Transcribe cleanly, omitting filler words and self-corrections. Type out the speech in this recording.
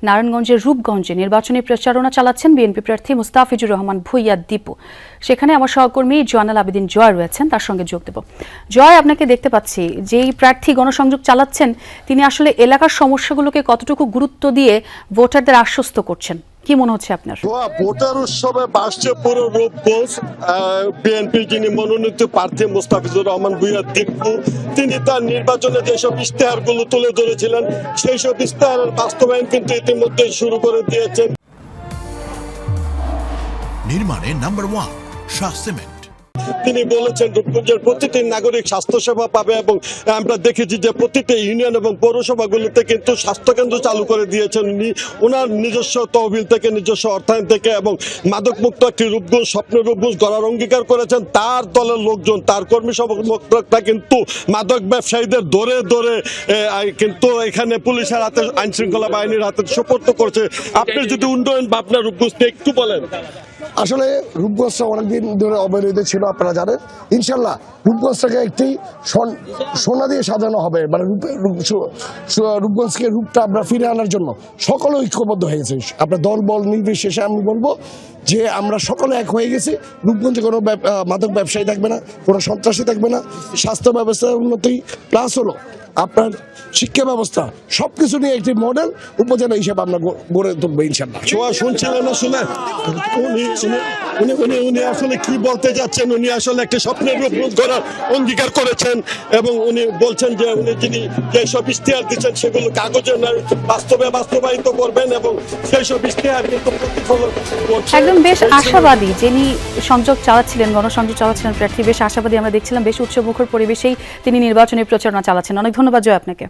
নারায়ণগঞ্জের রূপগঞ্জে নির্বাচনী প্রচারণা চালাচ্ছেন বিএনপি প্রার্থী মুস্তাফিজুর রহমান ভূঁইয়া দীপু। সেখানে আমার সহকর্মী জয়নাল আবেদিন জয় রয়েছেন, তার সঙ্গে যোগ দেব। জয়, আপনাকে দেখতে পাচ্ছি, যেই প্রার্থী গণসংযোগ চালাচ্ছেন তিনি আসলে এলাকার সমস্যাগুলোকে কতটুকু গুরুত্ব দিয়ে ভোটারদের আশ্বস্ত করছেন, কি মনে হচ্ছে আপনার? ভোটার উৎসবে বাসছে পুরো রূপগঞ্জ। বিএনপি যিনি মনোনীত প্রার্থী মুস্তাফিজুর রহমান ভূঁইয়া দীপু, তিনি তার নির্বাচনে যেসব ইশতেহারগুলো তুলে ধরেছিলেন সেই সব ইশতেহারের বাস্তবায়ন কিন্তু ইতিমধ্যে শুরু করে দিয়েছেন। নির্মাণে নাম্বার 1 শাহ সিমেন্ট। তিনি বলেছেন রূপগঞ্জের প্রতিটি নাগরিক স্বাস্থ্যসেবা পাবে এবং আমরা দেখেছি যে প্রতিটি ইউনিয়ন এবং পৌরসভাগুলোতে কিন্তু স্বাস্থ্যকেন্দ্র চালু করে দিয়েছেন উনি ওনার নিজস্ব তহবিল থেকে, নিজস্ব অর্থায়ন থেকে, এবং মাদকমুক্ত একটি রূপগঞ্জ, স্বপ্ন রূপগঞ্জ গড়ার অঙ্গীকার করেছেন। তার দলের লোকজন, তার কর্মী সমর্থকরা কিন্তু মাদক ব্যবসায়ীদের ধরে ধরে কিন্তু এখানে পুলিশের হাতে, আইন শৃঙ্খলা বাহিনীর হাতে সোপর্দ করছে। আপনি যদি উন্নয়ন ভাবনা রূপগঞ্জকে একটু বলেন। আসলে রূপগঞ্জটা অনেকদিন ধরে অবহেলিত ছিল, আপনারা জানেন। ইনশাল্লাহ রূপগঞ্জটাকে একটি সোনা দিয়ে সাজানো হবে, মানে রূপগঞ্জকে রূপটা আমরা ফিরে আনার জন্য সকলে ঐক্যবদ্ধ হয়ে গেছে। আপনার দল বল নির্বিশেষে আমি বলবো যে আমরা সকলে এক হয়ে গেছি। রূপগঞ্জে কোনো মাদক ব্যবসায়ী থাকবে না, কোনো সন্ত্রাসী থাকবে না, স্বাস্থ্য ব্যবস্থার উন্নতি প্লাস হলো আপনার শিক্ষা ব্যবস্থা, সবকিছু নিয়ে একটি মডেল উপজেলা হিসেবে আমরা গড়ে তুলবো ইনশাল্লাহ। শুনছিলেন আসলে উনি আসলে কি বলতে যাচ্ছেন? উনি আসলে একটা স্বপ্নের রূপগঞ্জ করার অঙ্গীকার করেছেন এবং উনি বলছেন যে উনি যিনি যেসব ইশতেহার দিচ্ছেন সেগুলো কাগজে নয়, বাস্তবায়িত করবেন এবং সেই সব ইশতেহার কিন্তু প্রতিফলন করছে। একদম বেশ আশাবাদী যিনি সংযোগ চালাচ্ছিলেন, গণসংযোগ চালাচ্ছিলেন প্রার্থী, বেশ আশাবাদী আমরা দেখছিলাম। বেশ উৎসবমুখর পরিবেশেই তিনি নির্বাচনী প্রচারণা চালাচ্ছেন। অনেক ধন্যবাদ জয় আপনাকে।